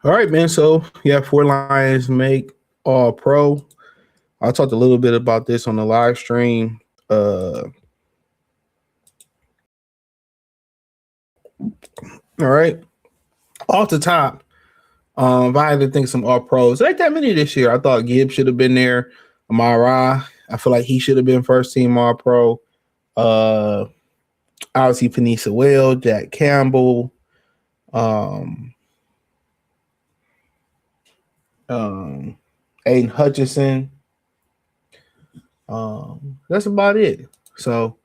All right, man. So yeah, 4 Lions make all pro. I talked a little bit about this on the live stream. All right. Off the top, if I had to think some all pros, there ain't that many this year. I thought Gibbs should have been there. Amara, I feel like he should have been first team all pro. Uh Obviously Panisa Well, Jack Campbell, um, um, Aiden Hutchinson. That's about it. So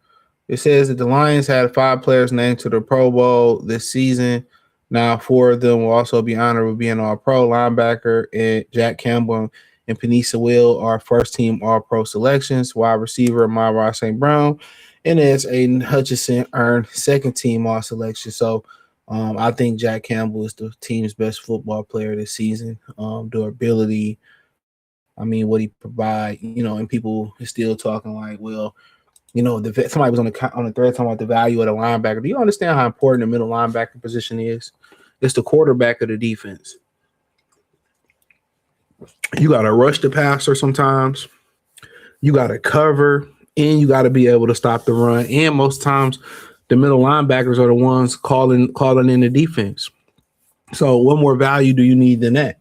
it says that the Lions had 5 players named to the Pro Bowl this season. Now, 4 of them will also be honored with being All Pro. Linebacker and Jack Campbell and Panisa Will are first team All Pro selections. Wide receiver Myra St. Brown and as Aiden Hutchinson earned second team All selection. So I think Jack Campbell is the team's best football player this season. Durability, I mean, what he provide, and people are still talking like, well, somebody was on the thread talking about the value of the linebacker. Do you understand how important the middle linebacker position is? It's the quarterback of the defense. You got to rush the passer sometimes. You got to cover, and you got to be able to stop the run. And most times, the middle linebackers are the ones calling in the defense. So, what more value do you need than that?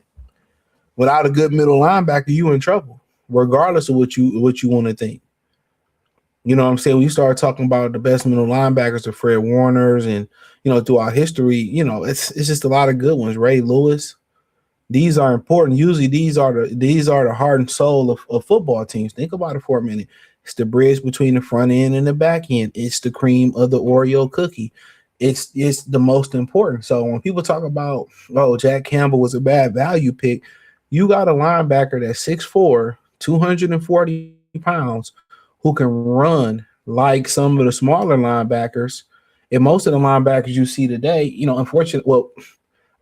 Without a good middle linebacker, you in trouble, regardless of what you want to think. You know what I'm saying? When you start talking about the best middle linebackers are Fred Warners and, throughout history, it's just a lot of good ones. Ray Lewis. These are important. Usually these are the heart and soul of football teams. Think about it for a minute. It's the bridge between the front end and the back end. It's the cream of the Oreo cookie. It's the most important. So when people talk about, Jack Campbell was a bad value pick, you got a linebacker that's 6'4", 240 pounds, who can run like some of the smaller linebackers. And most of the linebackers you see today,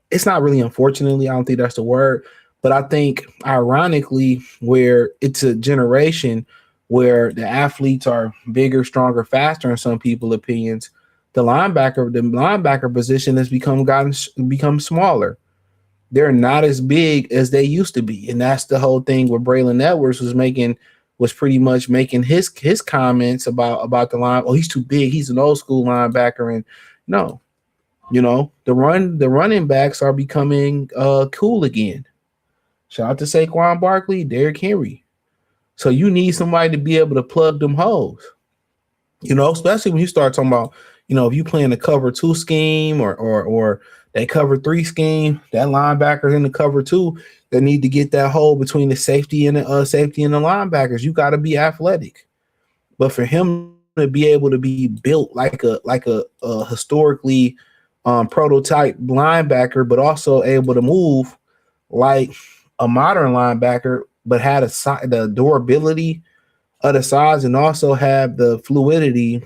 it's not really unfortunately, I don't think that's the word, but I think ironically, where it's a generation where the athletes are bigger, stronger, faster in some people's opinions, the linebacker position has become smaller. They're not as big as they used to be. And that's the whole thing where Braylon Edwards was pretty much making his comments about the line. Oh, he's too big. He's an old school linebacker. And no, the running backs are becoming cool again. Shout out to Saquon Barkley, Derrick Henry. So you need somebody to be able to plug them holes. Especially when you start talking about, if you play in the cover 2 scheme or they cover 3 scheme, that linebacker in the cover 2, they need to get that hole between the safety and the linebackers. You got to be athletic. But for him to be able to be built like a historically prototype linebacker, but also able to move like a modern linebacker, but had the durability of the size and also have the fluidity,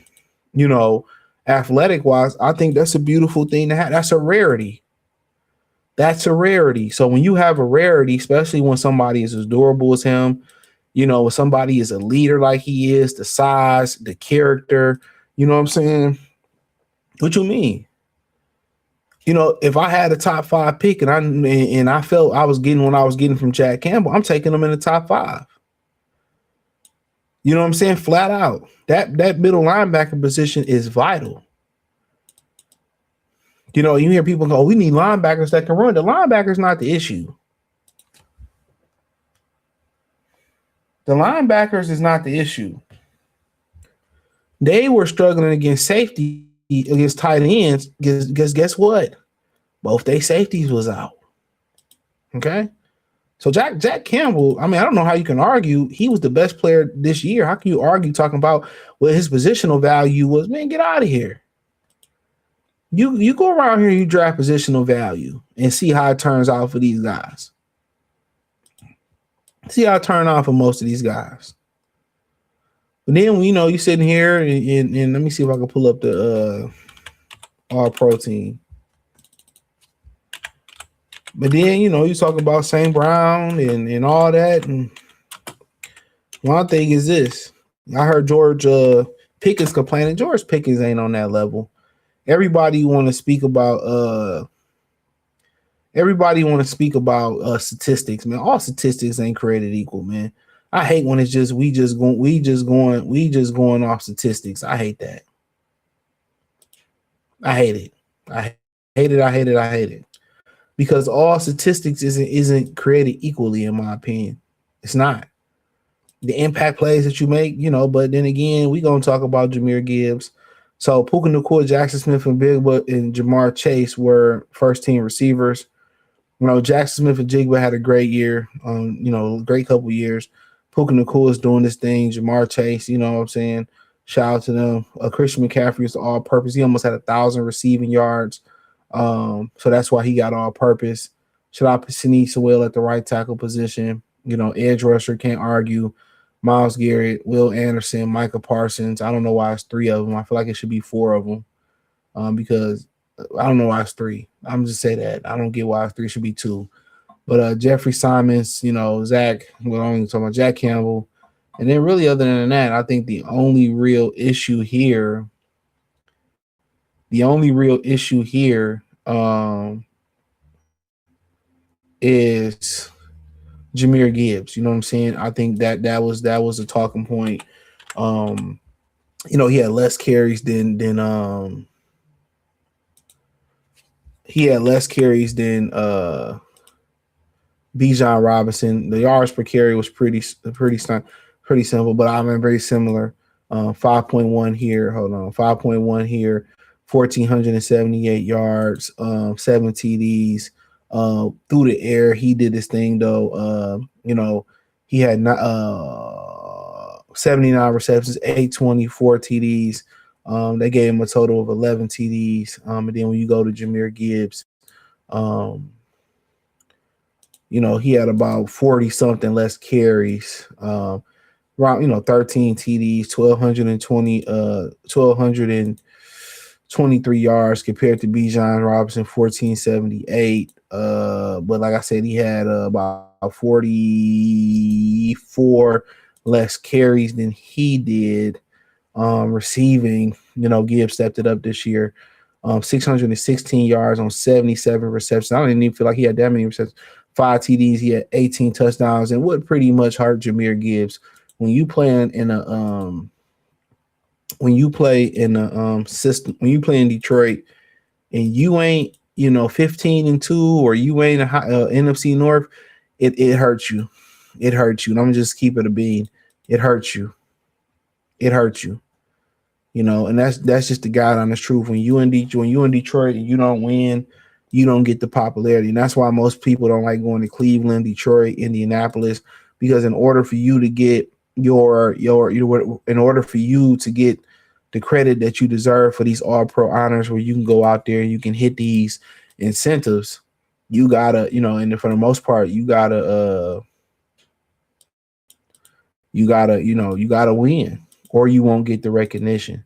athletic wise, I think that's a beautiful thing to have. That's a rarity. So when you have a rarity, especially when somebody is as durable as him, when somebody is a leader like he is, the size, the character, you know what I'm saying? What you mean? If I had a top 5 pick and I felt I was getting what I was getting from Jack Campbell, I'm taking him in the top 5. You know what I'm saying? Flat out. That middle linebacker position is vital. You hear people go, we need linebackers that can run. The linebacker's not the issue. The linebackers is not the issue. They were struggling against safety, against tight ends, because guess what? Both their safeties was out. Okay? So Jack Campbell, I don't know how you can argue. He was the best player this year. How can you argue talking about what his positional value was? Man, get out of here. You go around here, you draft positional value and see how it turns out for these guys. See how it turned out for most of these guys. But then, you sitting here and let me see if I can pull up the All-Pro team. But then, you talk about St. Brown and all that. And one thing is this. I heard George Pickens complaining. George Pickens ain't on that level. Everybody want to speak about Everybody want to speak about statistics, man. All statistics ain't created equal, man. I hate when it's just we just going off statistics. I hate that. I hate it. I hate it. I hate it. I hate it. Because all statistics isn't created equally, in my opinion. It's not. The impact plays that you make, but then again, we gonna talk about Jahmyr Gibbs. So Puka Nacua, Jackson Smith, and and Jamar Chase were first team receivers. Jackson Smith and Jigba had a great year, great couple years. Puka Nacua is doing this thing. Jamar Chase, you know what I'm saying? Shout out to them. Christian McCaffrey is all purpose. He almost had 1,000 receiving yards. So that's why he got all purpose. Shout out to Snead Sewell at the right tackle position. Edge rusher, can't argue. Myles Garrett, Will Anderson, Micah Parsons. I don't know why it's 3 of them. I feel like it should be 4 of them because I don't know why it's 3. I'm just say that. I don't get why it's 3. It should be 2. But Jeffrey Simons, Zach, we're only talking about Jack Campbell. And then really other than that, I think the only real issue here is Jahmyr Gibbs. You know what I'm saying? I think that was a talking point. He had less carries than Bijan Robinson. The yards per carry was pretty simple, but I mean very similar. 5.1 here. Hold on, 5.1 here. 1,478 yards. 7 TDs. Through the air, he did this thing though. He had 79 receptions, 824 TDs. They gave him a total of 11 TDs. And then when you go to Jahmyr Gibbs, he had about 40 something less carries. Around 13 TDs, 1,223 yards compared to Bijan Robinson, 1,478. But like I said, he had about 44 less carries than he did. Receiving, Gibbs stepped it up this year. 616 yards on 77 receptions. I don't even feel like he had that many receptions. 5 TDs, he had 18 touchdowns, and what pretty much hurt Jahmyr Gibbs when you play in a system, when you play in Detroit and you ain't 15-2 or you ain't a NFC North, it hurts you. It hurts you. And I'm gonna just keep it a bean. It hurts you. It hurts you. And that's just the God honest truth. When you in Detroit and you don't win, you don't get the popularity. And that's why most people don't like going to Cleveland, Detroit, Indianapolis, because in order for you to get in order for you to get the credit that you deserve for these all-pro honors where you can go out there and you can hit these incentives, you gotta, and for the most part, you gotta win or you won't get the recognition.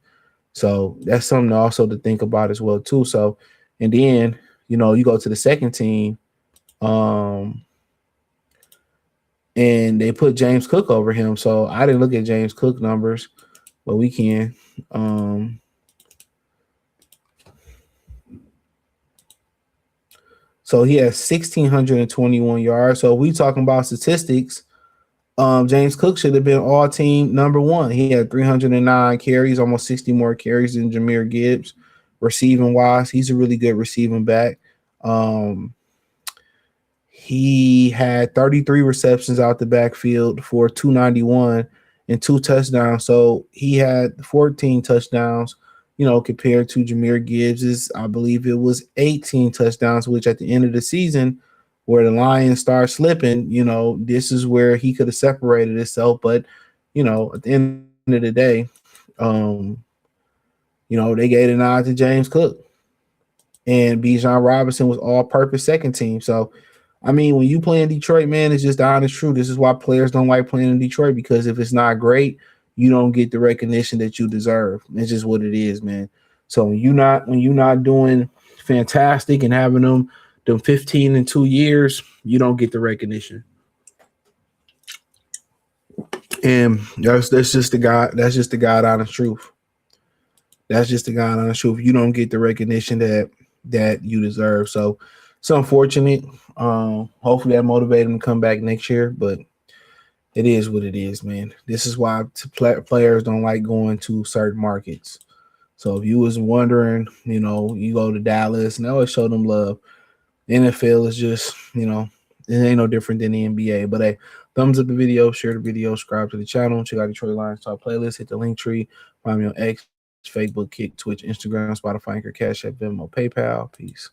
So that's something also to think about as well too. So, and then, you go to the second team, and they put James Cook over him. So I didn't look at James Cook numbers, but we can. So he has 1,621 yards. So if we talking about statistics, James Cook should have been all team number 1. He had 309 carries, almost 60 more carries than Jahmyr Gibbs. Receiving wise, he's a really good receiving back. He had 33 receptions out the backfield for 291 and 2 touchdowns. So he had 14 touchdowns, compared to Jahmyr Gibbs's, I believe it was 18 touchdowns, which at the end of the season, where the Lions start slipping, this is where he could have separated himself. But, at the end of the day, they gave the nod to James Cook. And Bijan Robinson was all-purpose second team. So, I mean, when you play in Detroit, man, it's just the honest truth. This is why players don't like playing in Detroit, because if it's not great, you don't get the recognition that you deserve. It's just what it is, man. So when you're not doing fantastic and having them 15 in 2 years, you don't get the recognition. And that's just the God honest truth. That's just the God honest truth. You don't get the recognition that you deserve. So it's unfortunate. Hopefully that motivated him to come back next year, but it is what it is, man. This is why players don't like going to certain markets. So if you was wondering, you go to Dallas and they always show them love. The NFL is just, it ain't no different than the NBA. But hey, thumbs up the video, share the video, subscribe to the channel, check out Detroit Lions Talk playlist, hit the link tree, find me on X, Facebook, Kick, Twitch, Instagram, Spotify, Anchor, Cash App, Venmo, PayPal. Peace.